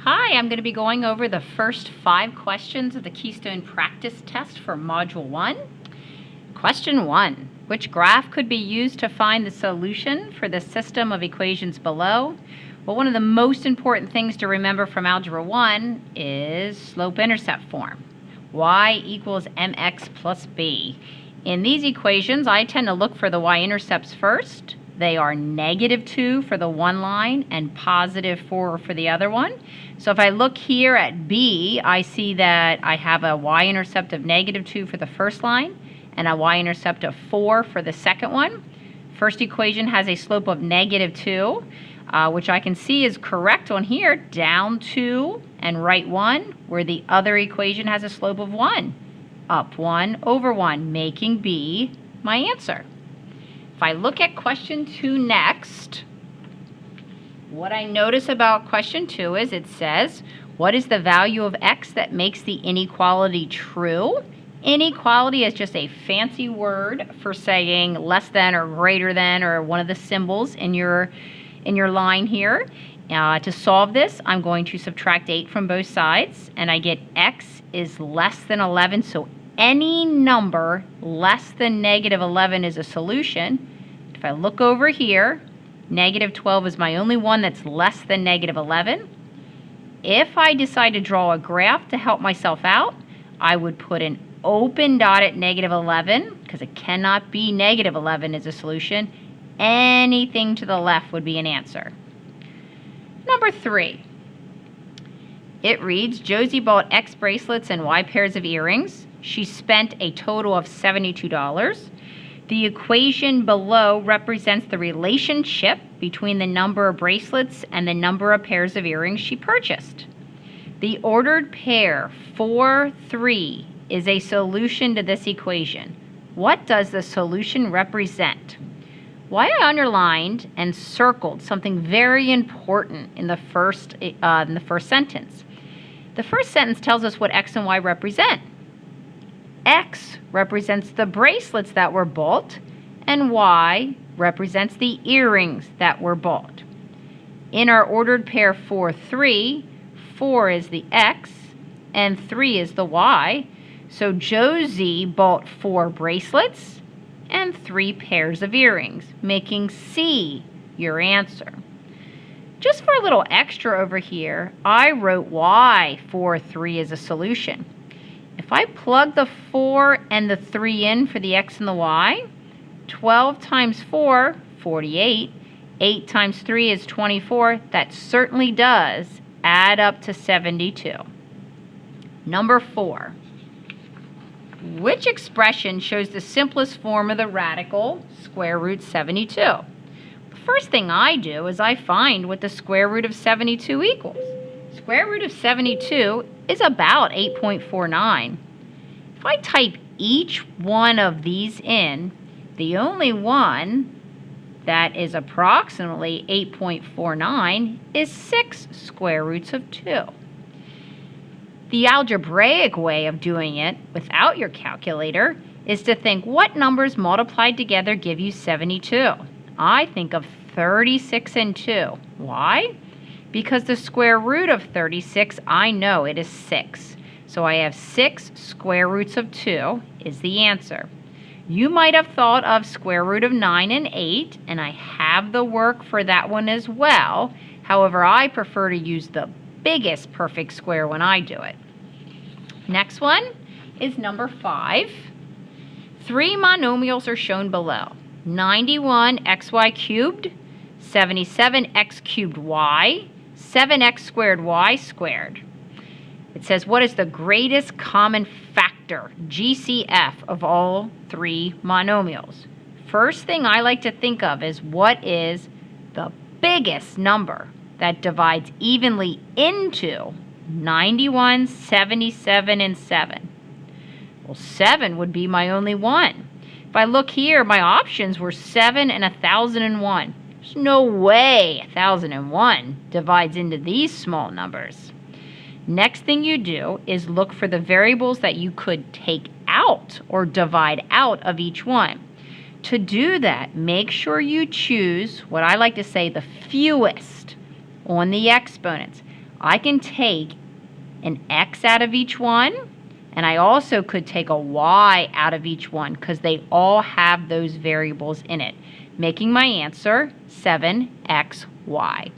Hi, I'm going to be going over the first 5 questions of the Keystone Practice Test for Module 1. Question 1. Which graph could be used to find the solution for the system of equations below? Well, one of the most important things to remember from Algebra 1 is slope-intercept form. Y equals mx plus b. In these equations, I tend to look for the y-intercepts first. They are -2 for the one line and +4 for the other one. So if I look here at B, I see that I have a y-intercept of -2 for the first line and a y-intercept of 4 for the second one. First equation has a slope of -2, which I can see is correct on here, down 2 and right 1, where the other equation has a slope of 1, up 1 over 1, making B my answer. If I look at question 2 next, what I notice about question 2 is it says, what is the value of x that makes the inequality true? Inequality is just a fancy word for saying less than or greater than, or one of the symbols in your line here. To solve this, I'm going to subtract 8 from both sides, and I get x is less than 11, so any number less than -11 is a solution. If I look over here, -12 is my only one that's less than -11. If I decide to draw a graph to help myself out, I would put an open dot at -11, because it cannot be -11 is a solution. Anything to the left would be an answer. Number 3. It reads, Josie bought X bracelets and Y pairs of earrings. She spent a total of $72. The equation below represents the relationship between the number of bracelets and the number of pairs of earrings she purchased. The ordered pair 4, 3 is a solution to this equation. What does the solution represent? Why I underlined and circled something very important in the first sentence. The first sentence tells us what X and Y represent. X represents the bracelets that were bought, and Y represents the earrings that were bought. In our ordered pair 4, 3, 4 is the X and 3 is the Y. So Josie bought 4 bracelets and 3 pairs of earrings, making C your answer. Just for a little extra over here, I wrote Y 4, 3 as a solution. If I plug the 4 and the 3 in for the X and the Y, 12 times 4, 48, 8 times 3 is 24. That certainly does add up to 72. Number 4. Which expression shows the simplest form of the radical square root 72? The first thing I do is I find what the square root of 72 equals. Square root of 72 is about 8.49. If I type each one of these in, the only one that is approximately 8.49 is 6 square roots of 2. The algebraic way of doing it without your calculator is to think what numbers multiplied together give you 72. I think of 36 and 2. Why? Because the square root of 36, I know it is 6. So I have 6 square roots of 2 is the answer. You might have thought of square root of 9 and 8, and I have the work for that one as well. However, I prefer to use the biggest perfect square when I do it. Next one is number 5. 3 monomials are shown below. 91xy cubed, 77x cubed y, 7x squared y squared. It says, what is the greatest common factor, GCF, of all 3 monomials? First thing I like to think of is what is the biggest number that divides evenly into 91, 77, and 7. Well, 7 would be my only one. If I look here, my options were 7 and 1001. There's no way 1001 divides into these small numbers. Next thing you do is look for the variables that you could take out or divide out of each one. To do that, make sure you choose what I like to say the fewest on the exponents. I can take an x out of each one, and I also could take a y out of each one because they all have those variables in it, making my answer 7xy.